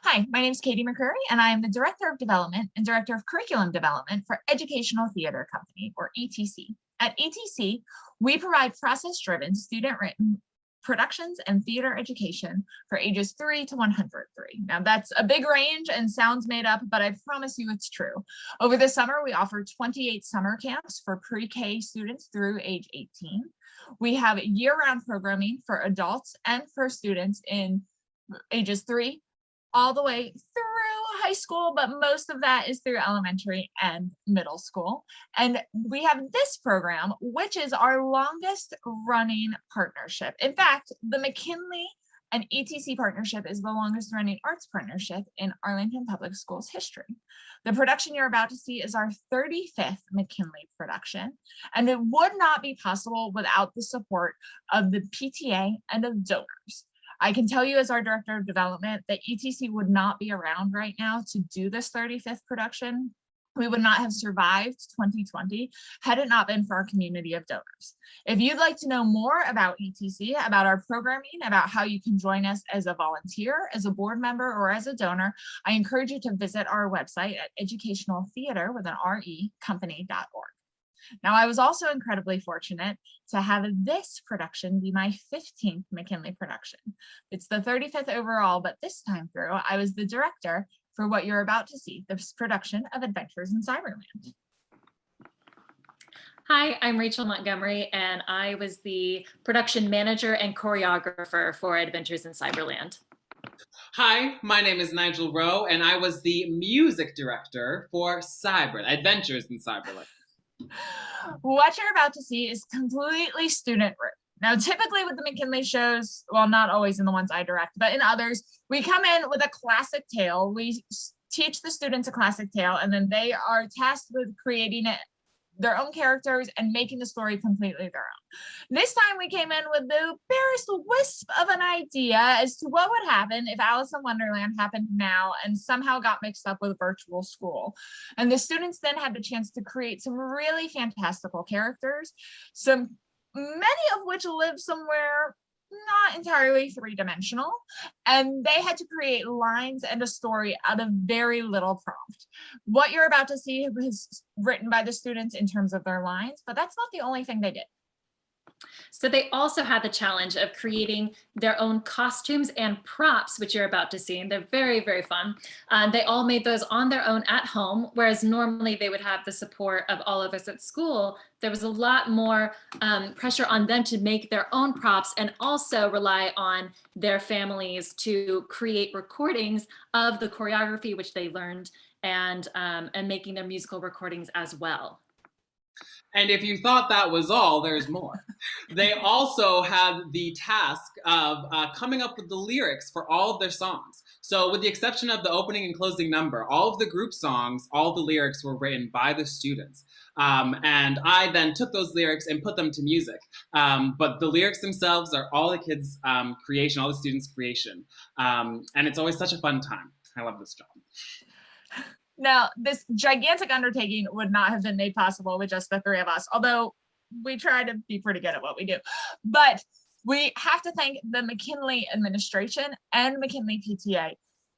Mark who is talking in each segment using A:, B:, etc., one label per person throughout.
A: Hi, my name is Katie McCurry, and I am the Director of Development and Director of Curriculum Development for Educational Theater Company, or ETC. At ETC, we provide process-driven, student-written productions and theater education for ages 3 to 103. Now, that's a big range and sounds made up, but I promise you it's true. Over the summer, we offer 28 summer camps for pre-K students through age 18. We have year-round programming for adults and for students in ages 3 all the way through high school, but most of that is through elementary and middle school. And we have this program, which is our longest running partnership. In fact, the McKinley and ETC partnership is the longest running arts partnership in Arlington Public Schools history. The production you're about to see is our 35th McKinley production, and it would not be possible without the support of the PTA and of donors. I can tell you as our Director of Development that ETC would not be around right now to do this 35th production. We would not have survived 2020 had it not been for our community of donors. If you'd like to know more about ETC, about our programming, about how you can join us as a volunteer, as a board member, or as a donor, I encourage you to visit our website at educationaltheater with an RE company.org. Now, I was also incredibly fortunate to have this production be my 15th McKinley production. It's the 35th overall, but this time through, I was the director for what you're about to see, this production of Adventures in Cyberland.
B: Hi, I'm Rachel Montgomery, and I was the production manager and choreographer for Adventures in Cyberland.
C: Hi, my name is Nigel Rowe, and I was the music director for Adventures in Cyberland.
A: What you're about to see is completely student-written. Now, typically with the McKinley shows, well, not always in the ones I direct, but in others, we come in with a classic tale. We teach the students a classic tale, and then they are tasked with creating it their own characters and making the story completely their own. This time we came in with the barest wisp of an idea as to what would happen if Alice in Wonderland happened now and somehow got mixed up with virtual school. And the students then had the chance to create some really fantastical characters, many of which live somewhere not entirely three-dimensional, and they had to create lines and a story out of very little prompt. What you're about to see was written by the students in terms of their lines, but that's not the only thing they did.
B: So they also had the challenge of creating their own costumes and props, which you're about to see, and they're very, very fun. They all made those on their own at home, whereas normally they would have the support of all of us at school. There was a lot more pressure on them to make their own props and also rely on their families to create recordings of the choreography, which they learned, and making their musical recordings as well.
C: And if you thought that was all, there's more. They also had the task of coming up with the lyrics for all of their songs. So with the exception of the opening and closing number, all of the group songs, all the lyrics were written by the students. And I then took those lyrics and put them to music. But the lyrics themselves are all the kids' creation, all the students' creation. And it's always such a fun time. I love this job.
A: Now, this gigantic undertaking would not have been made possible with just the three of us, although we try to be pretty good at what we do. But we have to thank the McKinley administration and McKinley PTA.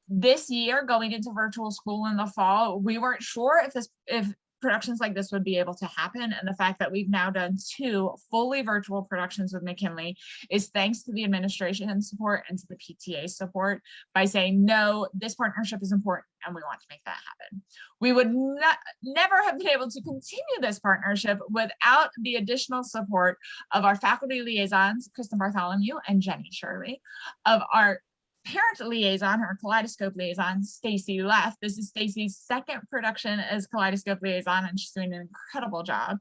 A: This year, going into virtual school in the fall, we weren't sure if productions like this would be able to happen. And the fact that we've now done 2 fully virtual productions with McKinley is thanks to the administration support and to the PTA support by saying, no, this partnership is important and we want to make that happen. We would never have been able to continue this partnership without the additional support of our faculty liaisons, Kristen Bartholomew and Jenny Shirley, of our parent liaison, or Kaleidoscope liaison, Stacy Leff. This is Stacy's second production as Kaleidoscope liaison, and she's doing an incredible job.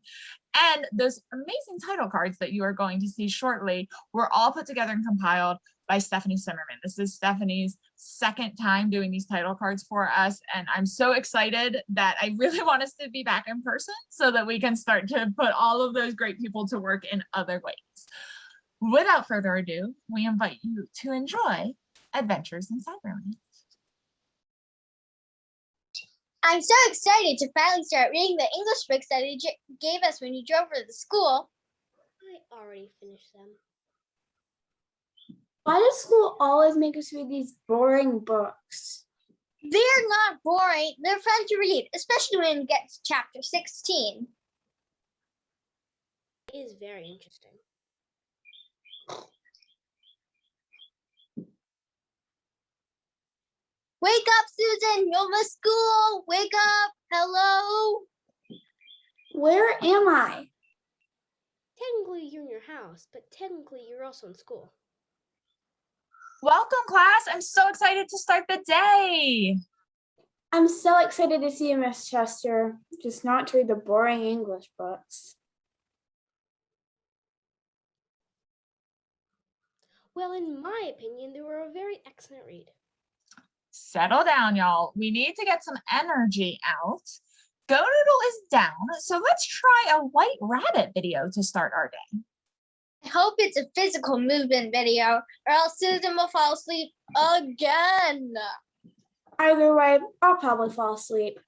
A: And those amazing title cards that you are going to see shortly were all put together and compiled by Stephanie Zimmerman. This is Stephanie's second time doing these title cards for us, and I'm so excited that I really want us to be back in person so that we can start to put all of those great people to work in other ways. Without further ado, we invite you to enjoy Adventures in Cyberland.
D: I'm so excited to finally start reading the English books that he gave us when he drove over to the school.
E: I already finished them.
F: Why does school always make us read these boring books?
D: They're not boring. They're fun to read, especially when it gets to chapter 16.
E: It is very interesting.
D: Wake up, Susan. You'll miss school. Wake up. Hello.
F: Where am I?
E: Technically, you're in your house, but technically, you're also in school.
A: Welcome, class. I'm so excited to start the day.
F: I'm so excited to see you, Miss Chester, just not to read the boring English books.
E: Well, in my opinion, they were a very excellent read.
A: Settle down, y'all. We need to get some energy out. Go Noodle is down, so let's try a White Rabbit video to start our day.
D: I hope it's a physical movement video, or else Susan will fall asleep again.
F: Either way, I'll probably fall asleep.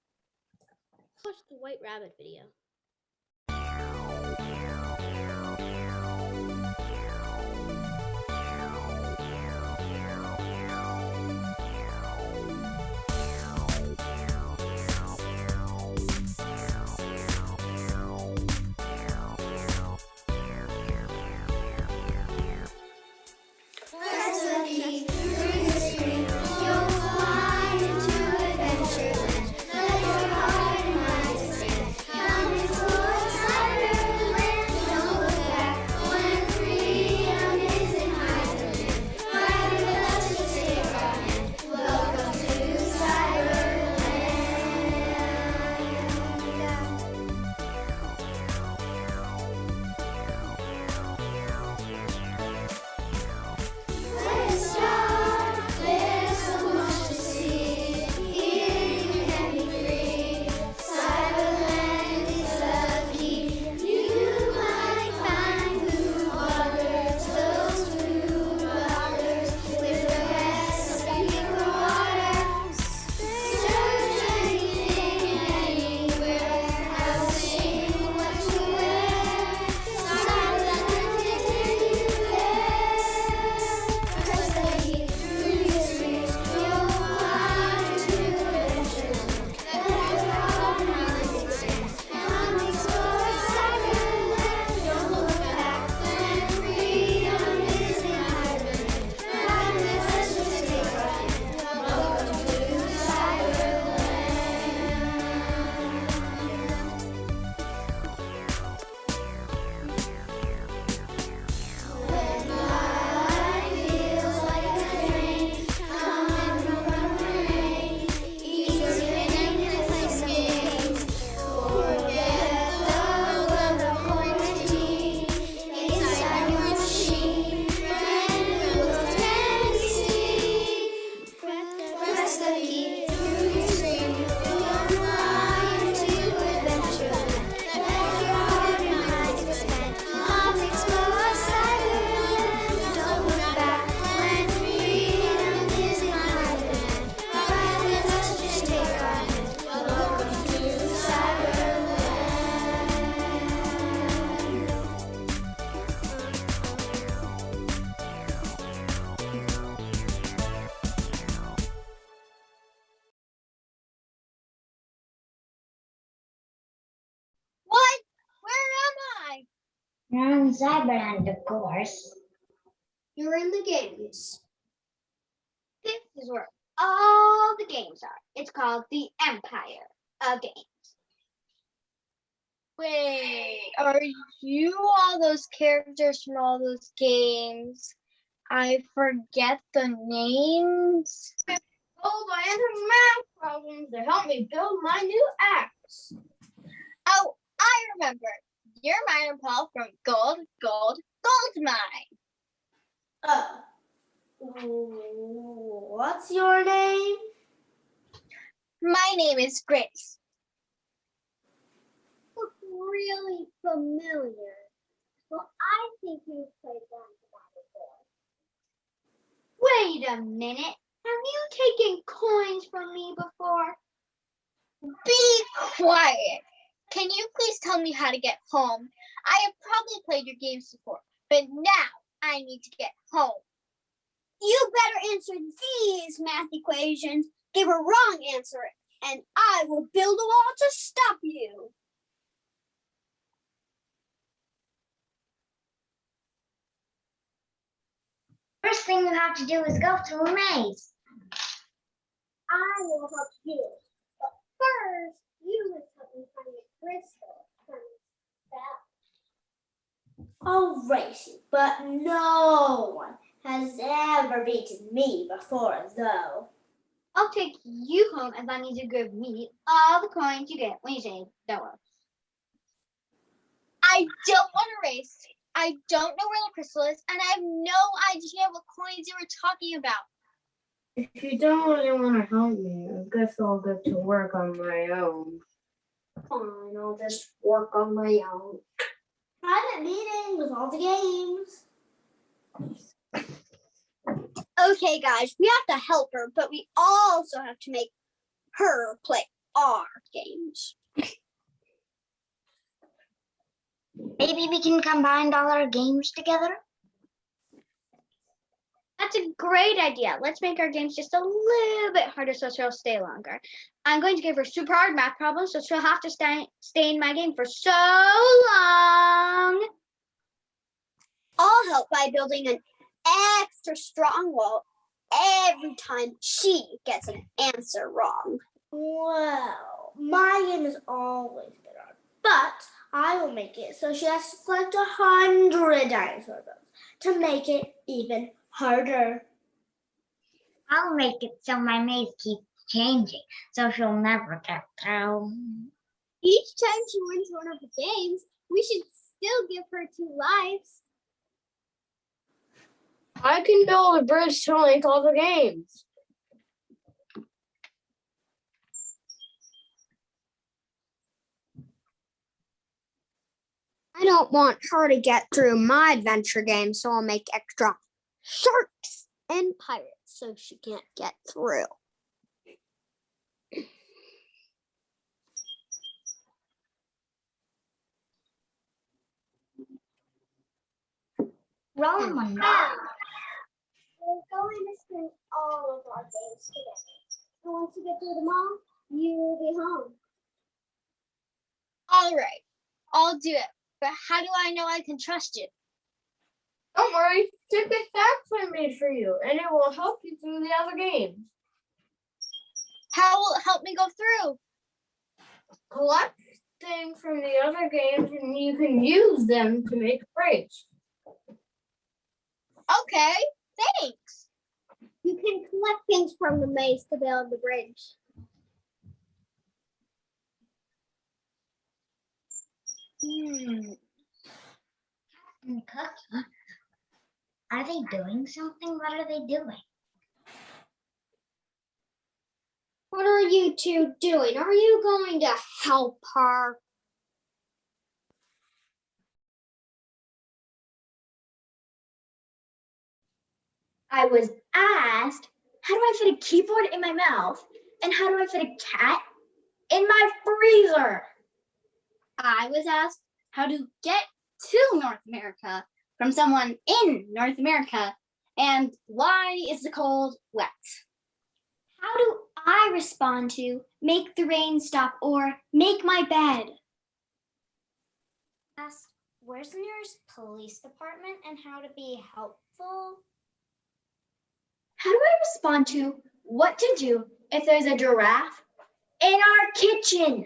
E: Watch the White Rabbit video.
D: What? Where am I?
G: You're in Cyberland, of course.
D: You're in the games. This is where all the games are. It's called the Empire of Games. Wait, are you all those characters from all those games? I forget the names.
G: Old random math problems to help me build my new axe.
D: Oh, I remember. You're Mine and Paul from Gold Mine.
G: What's your name?
D: My name is Grace. Look really familiar. Well, I think you've played that before. Wait a minute. Have you taken coins from me before? Be quiet. Can you please tell me how to get home? I have probably played your games before, but now I need to get home. You better answer these math equations Give a wrong answer, and I will build a wall to stop you.
G: First thing you have to do is go through a maze.
D: I will help you. But first, you must help me find a crystal from the spell.
F: Alrighty, but no one has ever beaten me before, though.
D: I'll take you home as long as you give me all the coins you get when you say Noah. I don't want to race. I don't know where the crystal is, and I have no idea what coins you were talking about.
G: If you don't really want to help me, I guess I'll get to work on my own.
F: Fine, I'll just work on my own. Private meeting with all the games.
D: Okay, guys, we have to help her, but we also have to make her play our games.
G: Maybe we can combine all our games together?
D: That's a great idea. Let's make our games just a little bit harder so she'll stay longer. I'm going to give her super hard math problems, so she'll have to stay in my game for so long. I'll help by building an extra strong wall every time she gets an answer wrong.
F: Well, my game has always been hard, but I will make it so she has to collect 100 dinosaur bones to make it even harder.
G: I'll make it so my maze keeps changing, so she'll never get through.
D: Each time she wins one of the games, we should still give her 2 lives.
G: I can build a bridge to link all the games.
D: I don't want her to get through my adventure game, so I'll make extra sharks and pirates so she can't get through.
G: Roll one.
D: We're going to spend all of our days together. And once you get through them all, you will be home. All right, I'll do it. But how do I know I can trust you?
G: Don't worry, take the facts I made for you, and it will help you through the other games.
D: How will it help me go through?
G: Collect things from the other games, and you can use them to make a bridge.
D: Okay, thanks. You can collect things from the maze to build the bridge.
G: And Cookie, are they doing something? What are they doing?
D: What are you two doing? Are you going to help her?
A: I was asked, how do I fit a keyboard in my mouth? And how do I fit a cat in my freezer?
D: I was asked how to get to North America from someone in North America. And why is the cold wet?
H: How do I respond to make the rain stop or make my bed? Ask where's the nearest police department and how to be helpful.
A: How do I respond to what to do if there's a giraffe in our kitchen?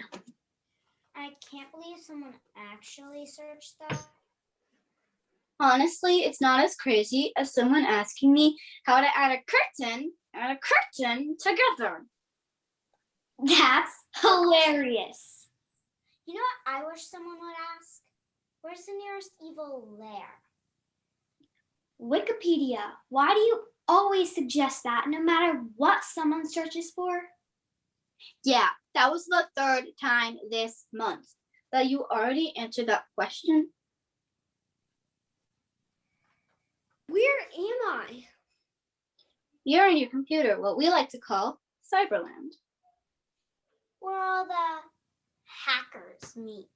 H: I can't believe someone actually searched that.
D: Honestly, it's not as crazy as someone asking me how to add a curtain and a curtain together.
H: That's hilarious. You know what I wish someone would ask? Where's the nearest evil lair? Wikipedia, why do you always suggest that no matter what someone searches for?
D: Yeah, that was the 3rd time this month that you already answered that question.
E: Where am I?
D: You're on your computer, what we like to call Cyberland.
H: Where all the hackers meet.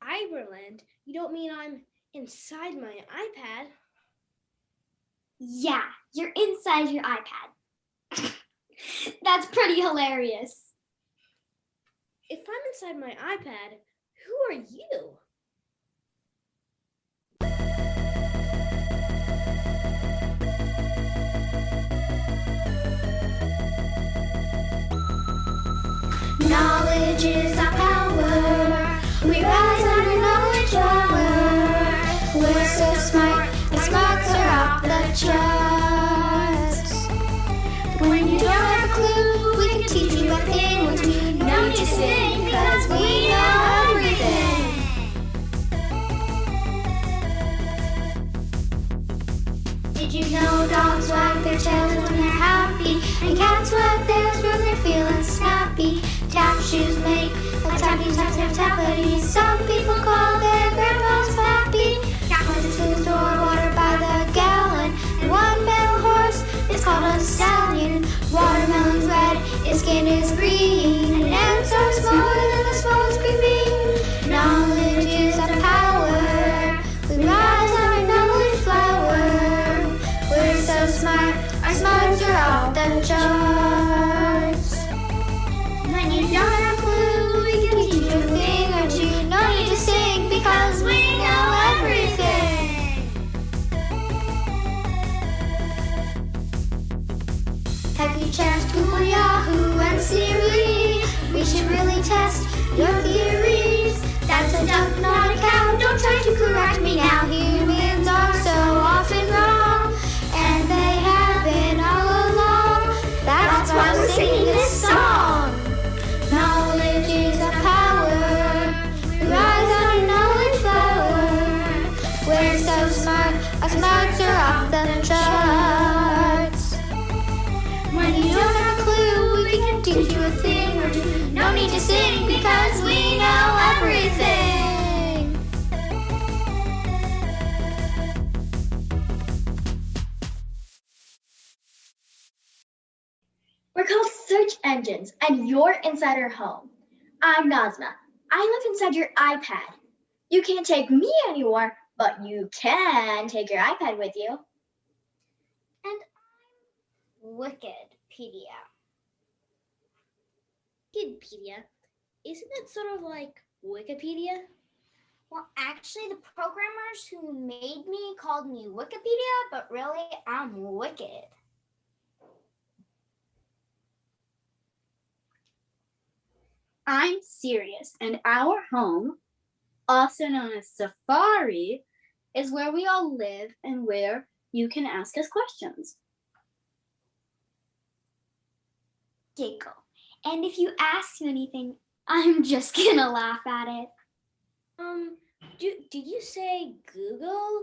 E: Cyberland? You don't mean I'm inside my iPad?
H: Yeah, you're inside your iPad. That's pretty hilarious.
E: If I'm inside my iPad, who are you?
H: Knowledge is our power. We rise under knowledge power. We're so smart, the smarts are off the charts. When you don't have a clue, we can teach you a thing or two. No need to sing, cause we know everything. Did you know dogs wag their tails when they're happy? And cats wag theirs when they're feeling snappy. Tap shoes make a tappy tap tap tappity. Some people call their grandpas pappy. Cat horses who store water by the gallon. And one male horse is called a stallion. Watermelon's red, its skin is green. And ants are smaller than the smallest green bean. Knowledge is our power. We rise on a knowledge flower. We're so smart, our smarts are off the charts. When you don't have a clue, we can teach you a thing or two. No need to sing because we know everything. Have you checked Google, Yahoo, and Siri? We should really test your theories. That's a duck, not a cow. Don't try to correct me now. Humans are so often wrong, and they have been all along. That's why we're singing this song. Knowledge is our power. We rise on a knowledge flower. We're so smart, our smarts are off the charts. When you don't have a clue, we can teach you a thing or two. No need to sing because we know everything.
I: We're called search engines, and you're inside our home. I'm Nazma. I live inside your iPad. You can't take me anywhere, but you can take your iPad with you.
H: And I'm Wikipedia.
E: Wikipedia? Isn't it sort of like Wikipedia?
H: Well, actually, the programmers who made me called me Wikipedia, but really, I'm wicked.
J: I'm Sirius, and our home, also known as Safari, is where we all live and where you can ask us questions.
H: Giggle. And if you ask me anything, I'm just gonna laugh at it.
E: Did you say Google?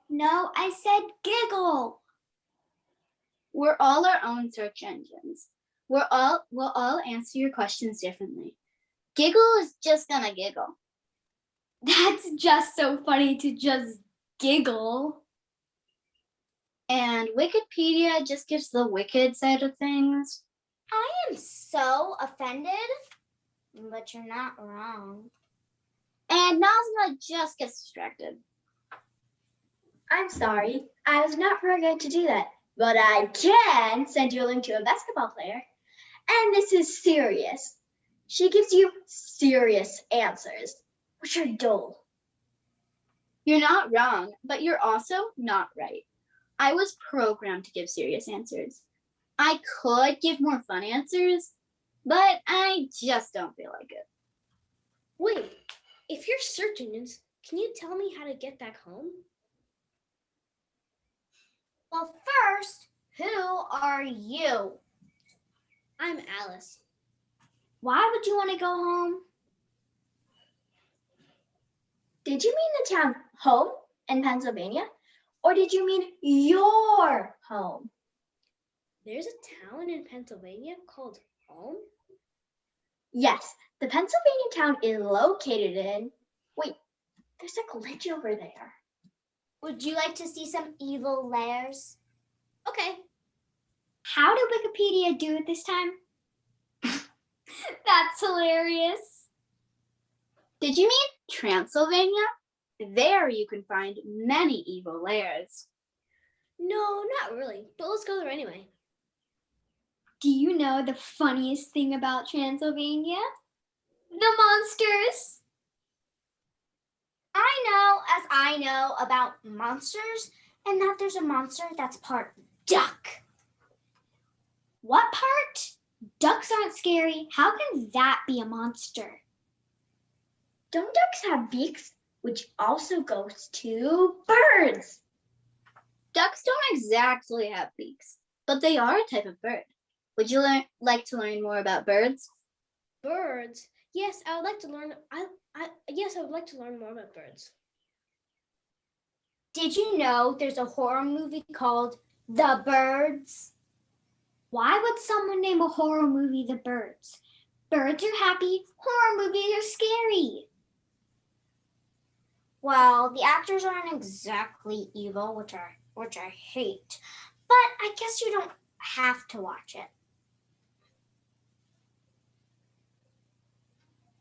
H: No, I said giggle.
J: We're all our own search engines. We'll all answer your questions differently. Giggle is just gonna giggle.
H: That's just so funny to just giggle.
J: And Wikipedia just gives the wicked side of things.
H: I am so offended, but you're not wrong.
J: And Nazma just gets distracted.
I: I'm sorry, I was not programmed to do that, but I can send you a link to a basketball player. And this is Sirius. She gives you serious answers, which are dull.
J: You're not wrong, but you're also not right. I was programmed to give serious answers. I could give more fun answers, but I just don't feel like it.
E: Wait, if you're search engines, can you tell me how to get back home?
H: Well, first, who are you?
E: I'm Alice.
H: Why would you want to go home?
I: Did you mean the town home in Pennsylvania? Or did you mean your home?
E: There's a town in Pennsylvania called Home?
I: Yes, the Pennsylvania town is located in... Wait, there's a glitch over there.
H: Would you like to see some evil layers?
E: Okay.
H: How did Wikipedia do it this time? That's hilarious.
J: Did you mean Transylvania? There you can find many evil lairs.
E: No, not really, but let's go there anyway.
H: Do you know the funniest thing about Transylvania? The monsters.
F: I know about monsters, and that there's a monster that's part duck.
H: What part? Ducks aren't scary. How can that be a monster?
I: Don't ducks have beaks, which also goes to birds?
J: Ducks don't exactly have beaks, but they are a type of bird. Would you like to learn more about birds?
E: Birds? Yes, I would like to learn. Yes, I would like to learn more about birds.
F: Did you know there's a horror movie called The Birds?
H: Why would someone name a horror movie The Birds? Birds are happy, horror movies are scary.
F: Well, the actors aren't exactly evil, which I hate, but I guess you don't have to watch it.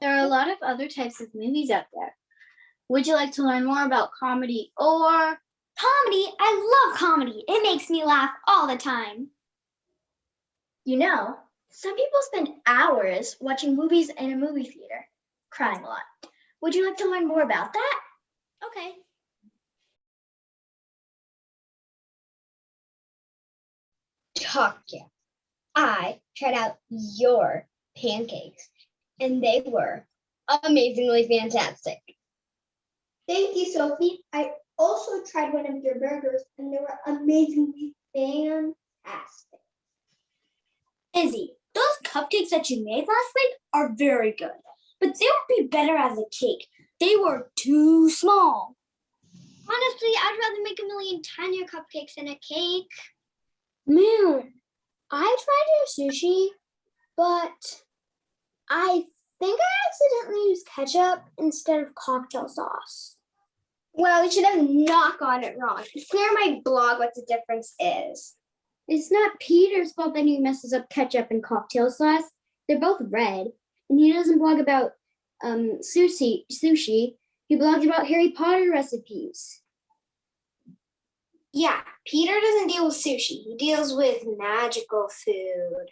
J: There are a lot of other types of movies out there. Would you like to learn more about comedy or...
H: Comedy? I love comedy. It makes me laugh all the time.
I: You know, some people spend hours watching movies in a movie theater, crying a lot. Would you like to learn more about that?
E: Okay.
I: Talking. I tried out your pancakes, and they were amazingly fantastic.
F: Thank you, Sophie. I also tried one of your burgers, and they were amazingly fantastic.
E: Izzy, those cupcakes that you made last week are very good, but they would be better as a cake. They were too small.
H: Honestly, I'd rather make a million tinier cupcakes than a cake.
F: Man, I tried your sushi, but I think I accidentally used ketchup instead of cocktail sauce. Well, you should have not gotten it wrong. It's clear on my blog what the difference is.
I: It's not Peter's fault that he messes up ketchup and cocktail sauce. They're both red, and he doesn't blog about sushi. He blogs about Harry Potter recipes.
F: Yeah, Peter doesn't deal with sushi. He deals with magical food.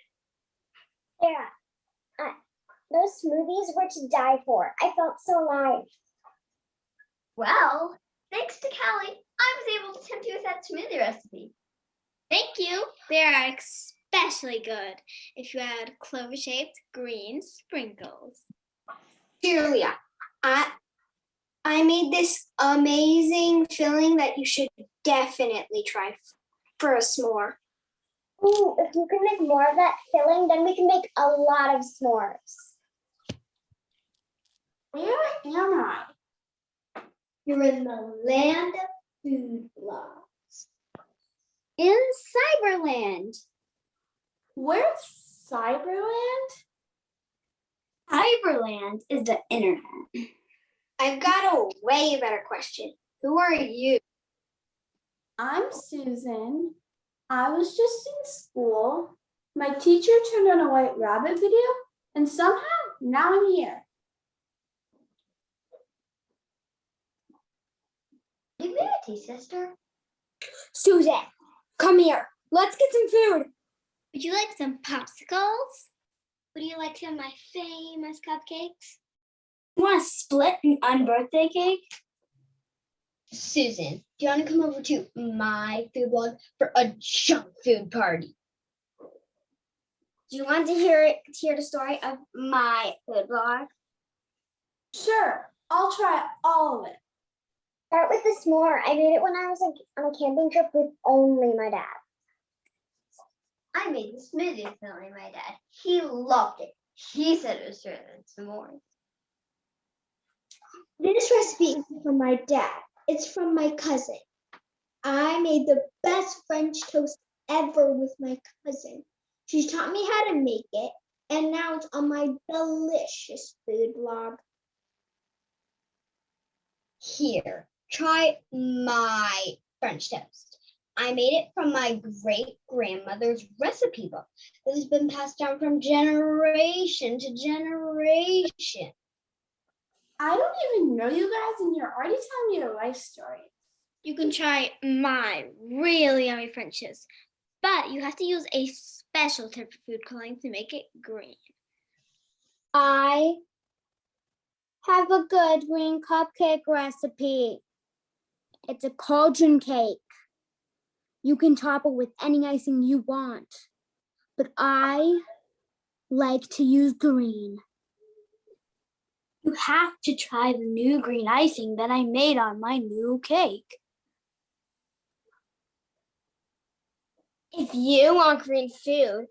F: Yeah, those smoothies were to die for. I felt so alive.
I: Well, thanks to Callie, I was able to tempt you with that smoothie recipe.
H: Thank you. They are especially good if you add clover-shaped green sprinkles.
F: Julia, I made this amazing filling that you should definitely try for a s'more. Ooh, if you can make more of that filling, then we can make a lot of s'mores. Where am I? You're in the land of food blogs.
I: In Cyberland.
F: Where's Cyberland?
I: Cyberland is the internet.
F: I've got a way better question. Who are you?
K: I'm Susan. I was just in school. My teacher turned on a White Rabbit video, and somehow now I'm here.
I: Divinity, sister.
F: Susan, come here. Let's get some food.
H: Would you like some popsicles? Would you like some of my famous cupcakes?
F: You want to split an unbirthday cake?
I: Susan, do you want to come over to my food blog for a junk food party?
F: Do you want to hear the story of my food blog?
K: Sure, I'll try all of it.
F: Start with the s'more. I made it when I was on a camping trip with only my dad.
I: I made the smoothie filling my dad. He loved it. He said it was better than s'mores.
F: This recipe isn't from my dad. It's from my cousin. I made the best French toast ever with my cousin. She taught me how to make it, and now it's on my delicious food blog.
I: Here, try my French toast. I made it from my great-grandmother's recipe book that has been passed down from generation to generation.
K: I don't even know you guys, and you're already telling me your life story.
H: You can try my really yummy French toast, but you have to use a special type of food coloring to make it green.
F: I have a good green cupcake recipe. It's a cauldron cake. You can top it with any icing you want, but I like to use green.
E: You have to try the new green icing that I made on my new cake.
H: If you want green food,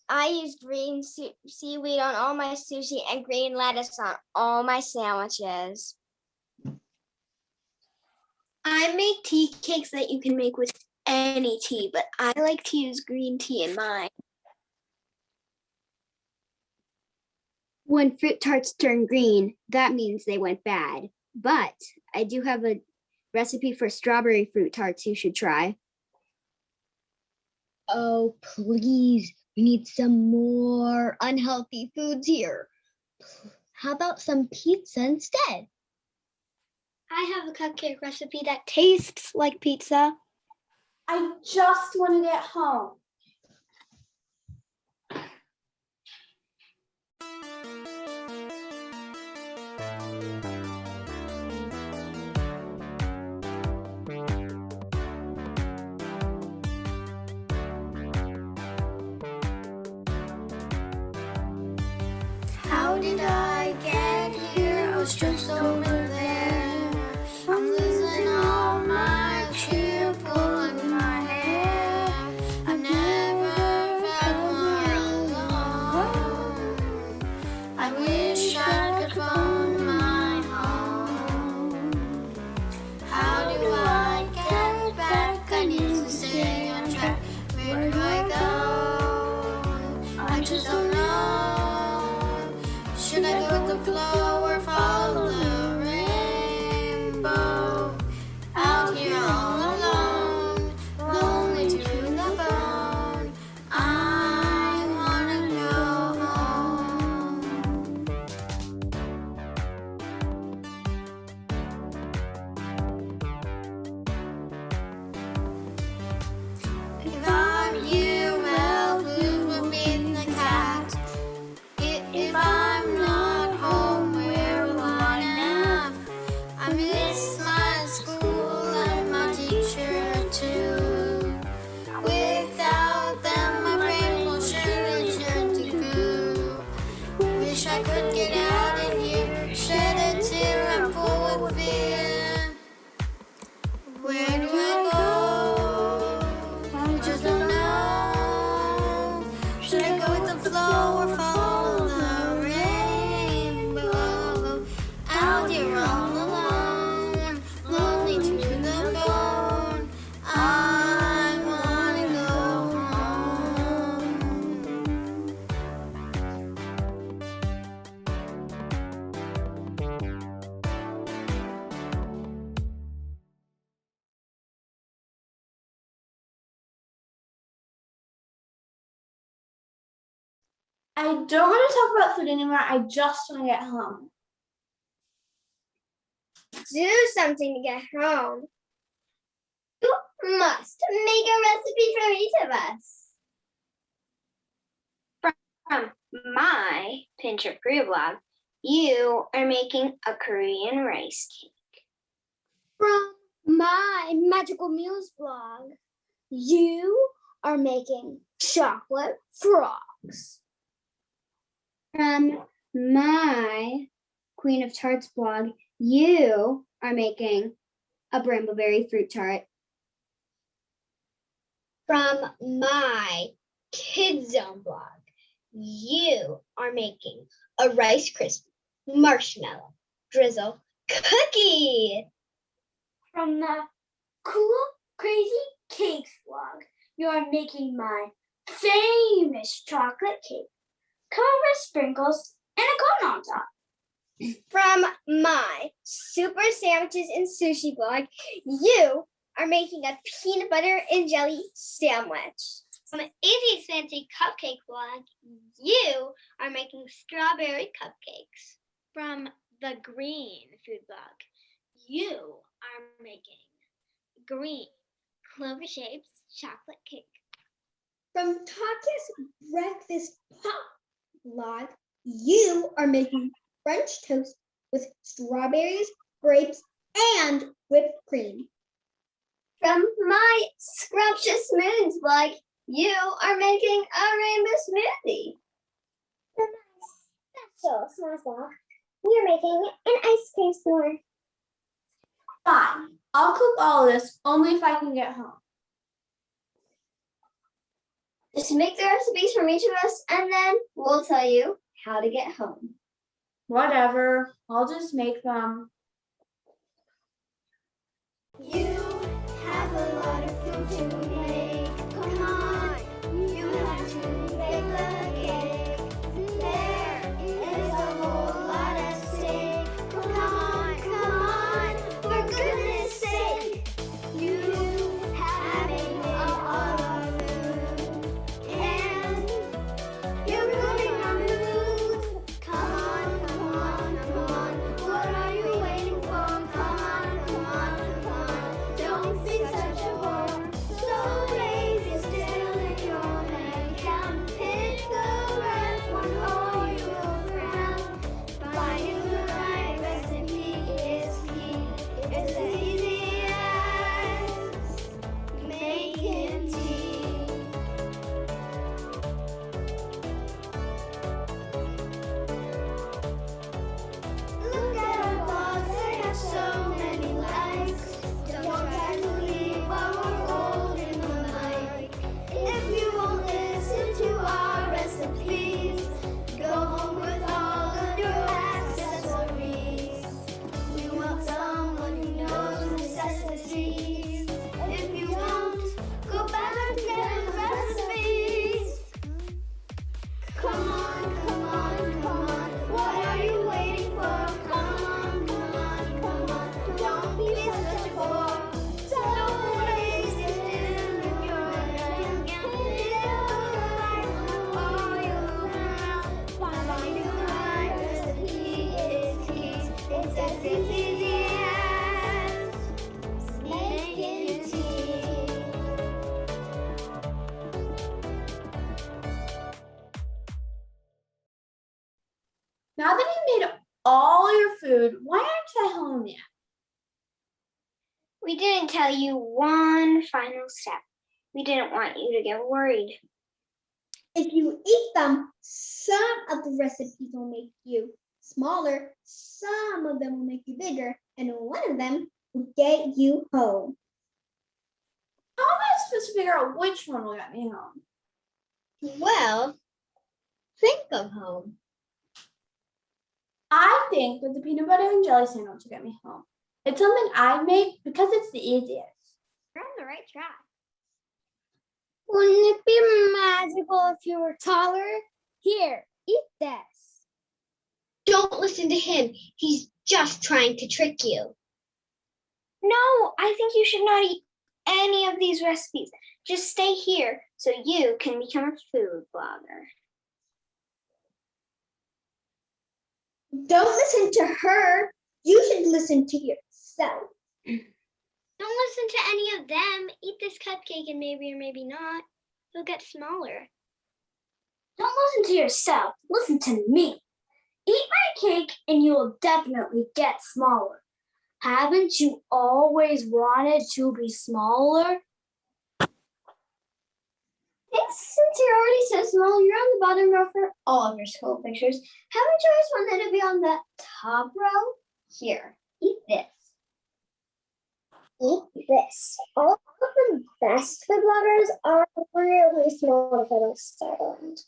H: I use green seaweed on all my sushi and green lettuce on all my sandwiches.
I: I make tea cakes that you can make with any tea, but I like to use green tea in mine. When fruit tarts turn green, that means they went bad. But I do have a recipe for strawberry fruit tarts you should try.
D: Oh, please. We need some more unhealthy foods here. How about some pizza instead?
H: I have a cupcake recipe that tastes like pizza.
K: I just want to get home.
H: How did I get here? I was just over there. I'm losing all my cheer, pulling my hair. I've never felt more alone. I wish I could phone my home. How do I get back? I need to stay on track. Where do I go? I just don't know. Should I go with the flow or follow the rainbow? Out here all alone, lonely to the bone. I wanna go home. If I'm here, well, who will feed the cat? If I'm not home, where will I nap? I miss my school and my teacher too. Without them, my brain will surely turn to goo. Wish I could get out of here, shed a tear and full with fear. Where do I go? I just don't know. Should I go with the flow or follow the rainbow? Out here all alone, lonely to the bone. I wanna go home.
K: I don't want to talk about food anymore. I just want to get home.
H: Do something to get home. You must make a recipe for each of us.
I: From my Pinterest blog, you are making a Korean rice cake.
F: From my Magical Meals blog, you are making chocolate frogs.
I: From my Queen of Tarts blog, you are making a brambleberry fruit tart.
D: From my Kids Zone blog, you are making a Rice Krispie marshmallow drizzle cookie.
E: From the Cool Crazy Cakes blog, you are making my famous chocolate cake, covered with sprinkles and a cone on top.
H: From my Super Sandwiches and Sushi blog, you are making a peanut butter and jelly sandwich. From the Easy Fancy Cupcake blog, you are making strawberry cupcakes. From the Green Food blog, you are making green clover shapes chocolate cake.
F: From Tatia's breakfast potluck, you are making French toast with strawberries, grapes, and whipped cream.
D: From my scrumptious moons vlog, you are making a rainbow smoothie.
H: From my special s'mores vlog, we are making an ice cream s'more.
K: Fine, I'll cook all of this only if I can get home.
D: Just make the recipes from each of us, and then we'll tell you how to get home.
K: Whatever, I'll just make them.
H: You have a lot of food to make. Come on, you have to bake the cake. There is a whole lot at stake. Come on, for goodness sake. You have made a lot of food, and you're ruining our mood. Come on, what are you waiting for? Come on. Don't be such a bore. So lazy still in your head. Can't pick the right one or you will frown. Finding the right recipe is key. It's as easy as making tea. Look at our blogs, they have so many likes. Don't try to leave while we're holding the mic. If you won't listen to our recipes, go home with all of your accessories. We want someone who knows necessities. If you won't, go back and get the recipes. Come on, what are you waiting for? Come on, don't be such a bore. So lazy still in your head. Can't feel the right or you'll drown. Finding the right recipe is key. It's as easy as making tea.
K: Now that you made all your food, why aren't I home yet?
D: We didn't tell you one final step. We didn't want you to get worried.
F: If you eat them, some of the recipes will make you smaller, some of them will make you bigger, and one of them will get you home.
K: How am I supposed to figure out which one will get me home?
D: Well, think of home.
K: I think that the peanut butter and jelly sandwich will get me home. It's something I make because it's the easiest.
D: You're on the right track.
E: Wouldn't it be magical if you were taller? Here, eat this.
D: Don't listen to him. He's just trying to trick you. No, I think you should not eat any of these recipes. Just stay here so you can become a food blogger.
F: Don't listen to her. You should listen to yourself.
H: Don't listen to any of them. Eat this cupcake and maybe or maybe not, you'll get smaller.
E: Don't listen to yourself. Listen to me. Eat my cake and you will definitely get smaller. Haven't you always wanted to be smaller?
D: Since you're already so small, you're on the bottom row for all of your school pictures. Haven't you always wanted to be on the top row? Here, eat this.
H: Eat this. All of the best food bloggers are really small little Cyberland.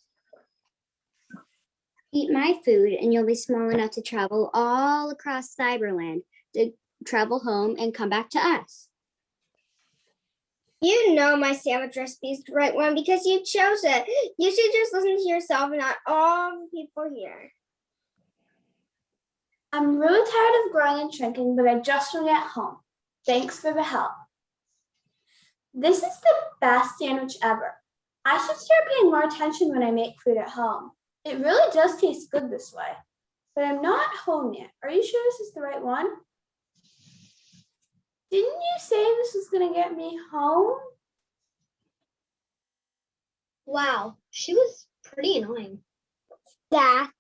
I: Eat my food and you'll be small enough to travel all across Cyberland, to travel home and come back to us.
H: You know my sandwich recipe is the right one because you chose it. You should just listen to yourself and not all the people here.
K: I'm really tired of growing and shrinking, but I just want to get home. Thanks for the help. This is the best sandwich ever. I should start paying more attention when I make food at home. It really does taste good this way. But I'm not home yet. Are you sure this is the right one? Didn't you say this was going to get me home?
I: Wow, she was pretty annoying.
F: That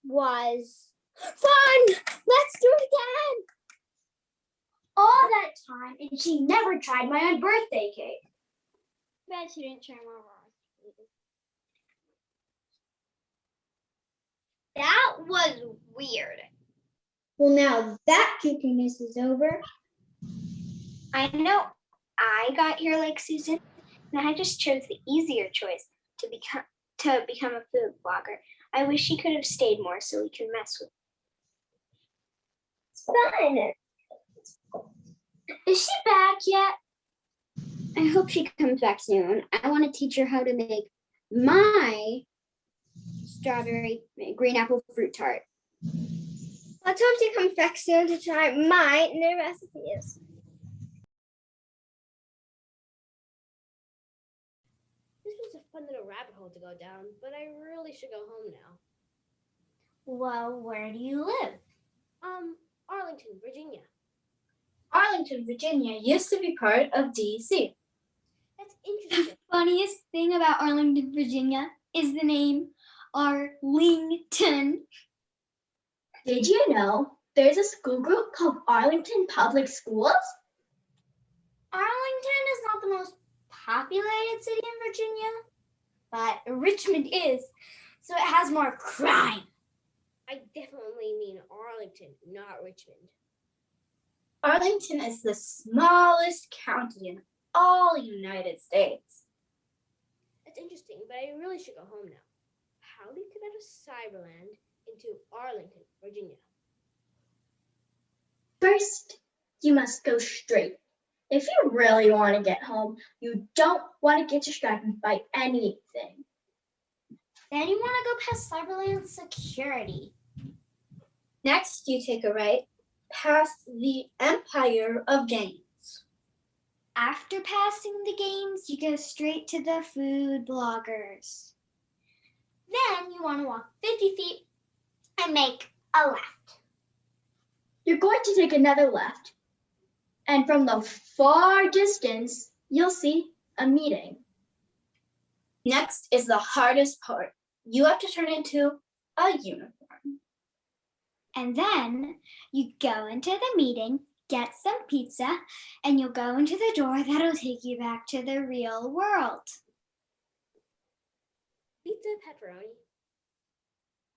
F: was fun. Let's do it again.
E: All that time, and she never tried my own birthday cake.
F: Bet she didn't try more.
D: That was weird.
F: Well, now that kookiness is over.
D: I know I got here like Susan, and I just chose the easier choice to become a food blogger. I wish she could have stayed more so we could mess with
E: Fun. Is she back yet?
J: I hope she comes back soon. I want to teach her how to make my strawberry green apple fruit tart.
F: Let's hope she comes back soon to try my new recipes.
G: This was a fun little rabbit hole to go down, but I really should go home now.
E: Well, where do you live?
G: Arlington, Virginia.
K: Arlington, Virginia used to be part of DC.
G: That's interesting.
F: Funniest thing about Arlington, Virginia is the name Arlington.
I: Did you know there's a school group called Arlington Public Schools?
E: Arlington is not the most populated city in Virginia, but Richmond is, so it has more crime.
G: I definitely mean Arlington, not Richmond.
K: Arlington is the smallest county in all United States.
G: That's interesting, but I really should go home now. How do you get out of Cyberland into Arlington, Virginia?
I: First, you must go straight. If you really want to get home, you don't want to get distracted by anything.
E: Then you want to go past Cyberland security.
K: Next, you take a right past the Empire of Games.
F: After passing the games, you go straight to the food bloggers.
E: Then you want to walk 50 feet and make a left.
I: You're going to take another left. And from the far distance, you'll see a meeting.
K: Next is the hardest part. You have to turn into a unicorn.
F: And then you go into the meeting, get some pizza, and you'll go into the door that'll take you back to the real world.
G: Pizza pepperoni.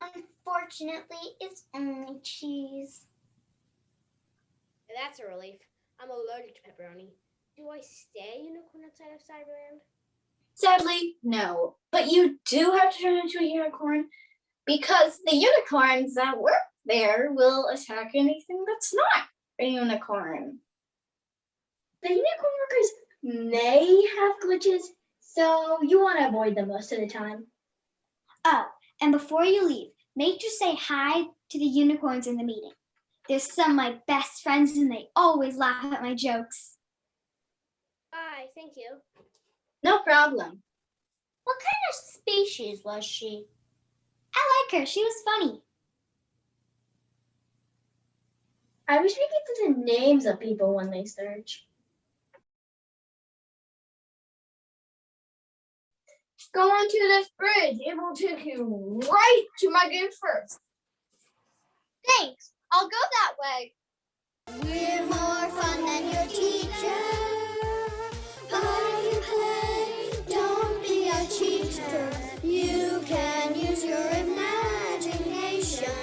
E: Unfortunately, it's only cheese.
G: That's a relief. I'm allergic to pepperoni. Do I stay a unicorn outside of Cyberland?
K: Sadly, no. But you do have to turn into a unicorn because the unicorns that work there will attack anything that's not a unicorn.
I: The unicorn workers may have glitches, so you want to avoid them most of the time.
F: Oh, and before you leave, make sure to say hi to the unicorns in the meeting. They're some of my best friends and they always laugh at my jokes.
G: Bye, thank you.
K: No problem.
E: What kind of species was she?
F: I like her. She was funny.
I: I wish we could see the names of people when they search.
G: Go onto this bridge. It will take you right to my game first.
D: Thanks. I'll go that way.
H: We're more fun than your teacher. But if you play, don't be a cheater. You can use your imagination.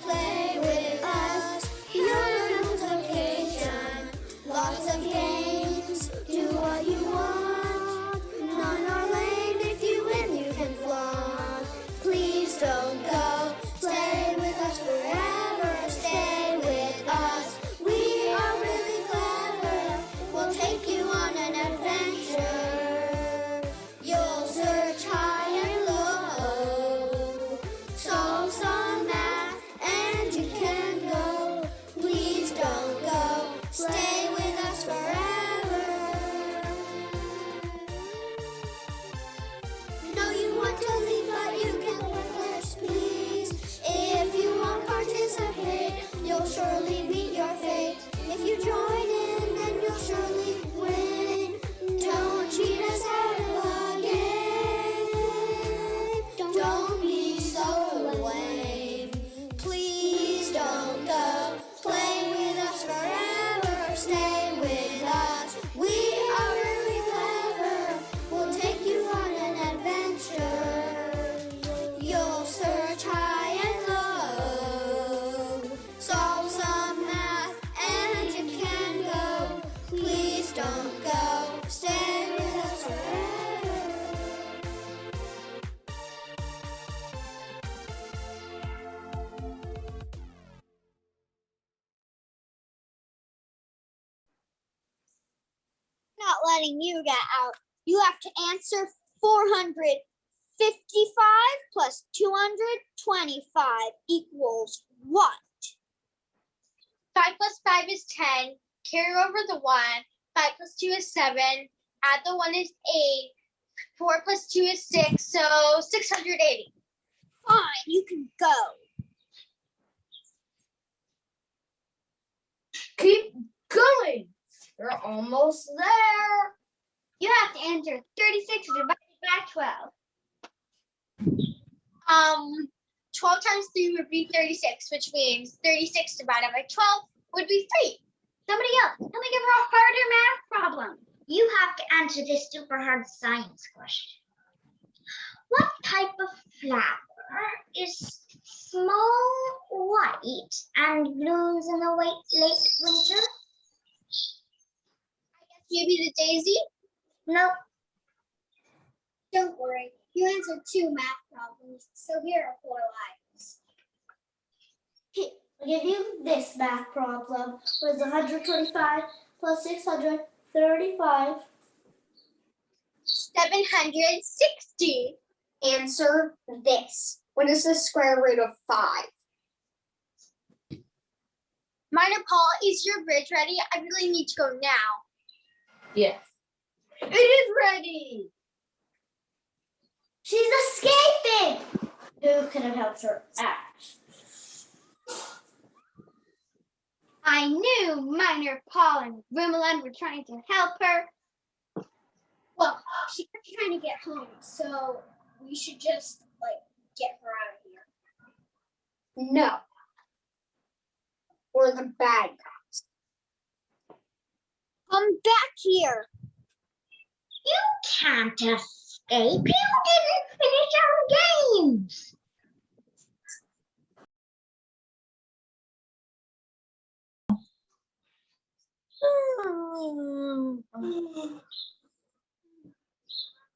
H: Play with us. Learn multiplication. Lots of games. Do what you want. None are lame. If you win, you can flaunt. Please don't go. Play with us forever. Stay with us. We are really clever. We'll take
F: letting you get out. You have to answer 455 plus 225 equals what?
D: 5 plus 5 is 10. Carry over the 1. 5 plus 2 is 7. Add the 1 is 8. 4 plus 2 is 6. So 680.
F: Fine, you can go.
K: Keep going. You're almost there.
D: You have to answer 36 divided by 12. 12 times 3 would be 36, which means 36 divided by 12 would be 3. Somebody else, let me give her a harder math problem.
H: You have to answer this super hard science question. What type of flower is small, white, and blooms in the late winter?
D: I guess maybe the daisy?
H: Nope.
F: Don't worry, you answered 2 math problems, so here are 4 lives.
E: I'll give you this math problem. What is 125 plus 635?
D: 760.
F: Answer this. What is the square root of 5?
D: Minor Paul, is your bridge ready? I really need to go now.
K: Yes. It is ready.
E: She's escaping! Who could have helped her out?
D: I knew Minor Paul and Rimmelen were trying to help her.
F: Well, she's trying to get home, so we should just, get her out of here. No. We're the bad guys. Come back here.
H: You can't escape. You didn't finish our games.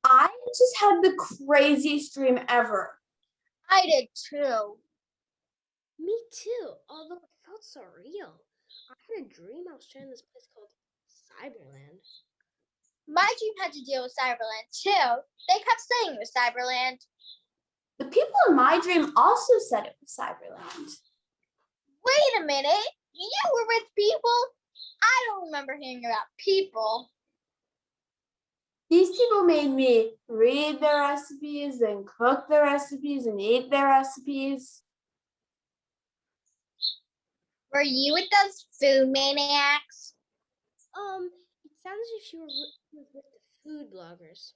K: I just had the craziest dream ever.
D: I did too.
G: Me too, although it felt so real. I had a dream I was trying this place called Cyberland.
D: My dream had to deal with Cyberland too. They kept saying it was Cyberland.
K: The people in my dream also said it was Cyberland.
D: Wait a minute. You were with people? I don't remember hearing about people.
K: These people made me read their recipes and cook their recipes and eat their recipes.
D: Were you with those food maniacs?
G: It sounds as if you were with the food bloggers.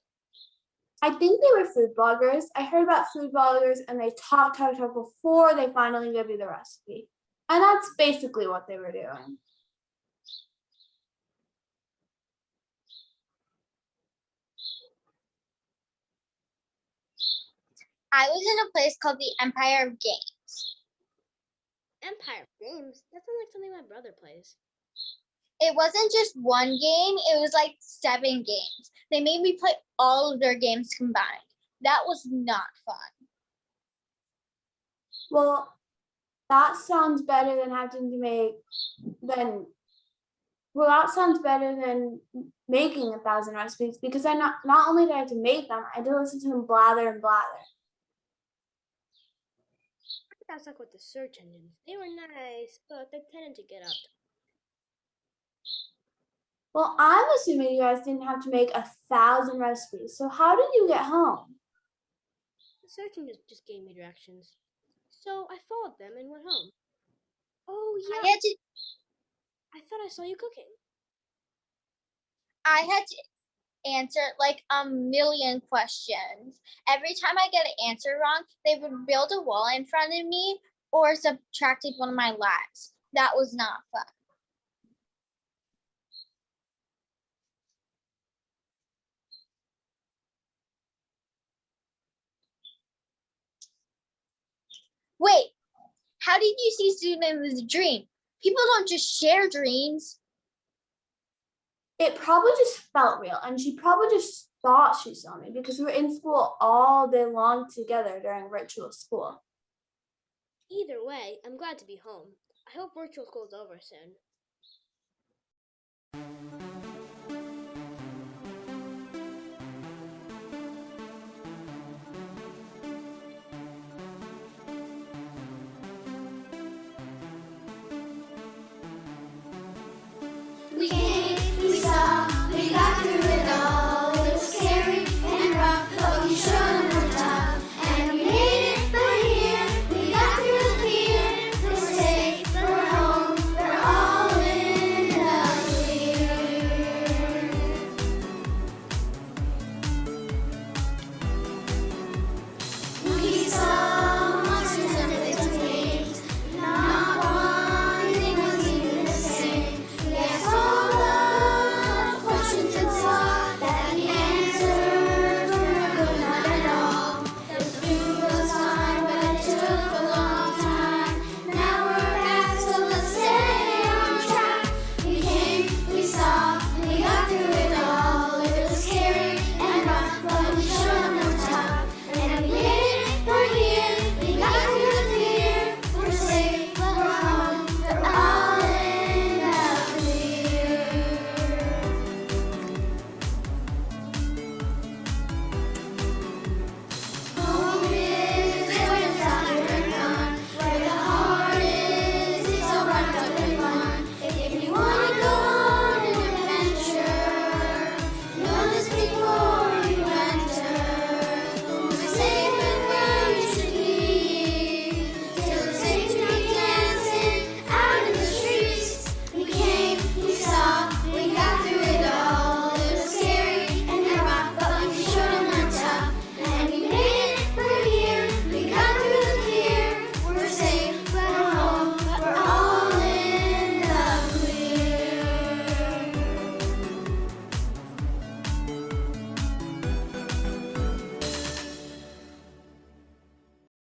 K: I think they were food bloggers. I heard about food bloggers and they talked before they finally give you the recipe. And that's basically what they were doing.
D: I was in a place called the Empire of Games.
G: Empire Games? That sounds like something my brother plays.
D: It wasn't just one game, it was like 7 games. They made me play all of their games combined. That was not fun.
K: Well, that sounds better than making 1,000 recipes, because I not only did I have to make them, I had to listen to them blather and blather.
G: That's like with the search engines. They were nice, but they tended to get up.
K: Well, I'm assuming you guys didn't have to make 1,000 recipes. So how did you get home?
G: The search engines just gave me directions. So I followed them and went home. Oh yeah, I thought I saw you cooking.
D: I had to answer like a million questions. Every time I get an answer wrong, they would build a wall in front of me or subtracted one of my lives. That was not fun. Wait, how did you see Susan as a dream? People don't just share dreams.
K: It probably just felt real, and she probably just thought she saw me because we were in school all day long together during virtual school.
G: Either way, I'm glad to be home. I hope virtual school is over soon.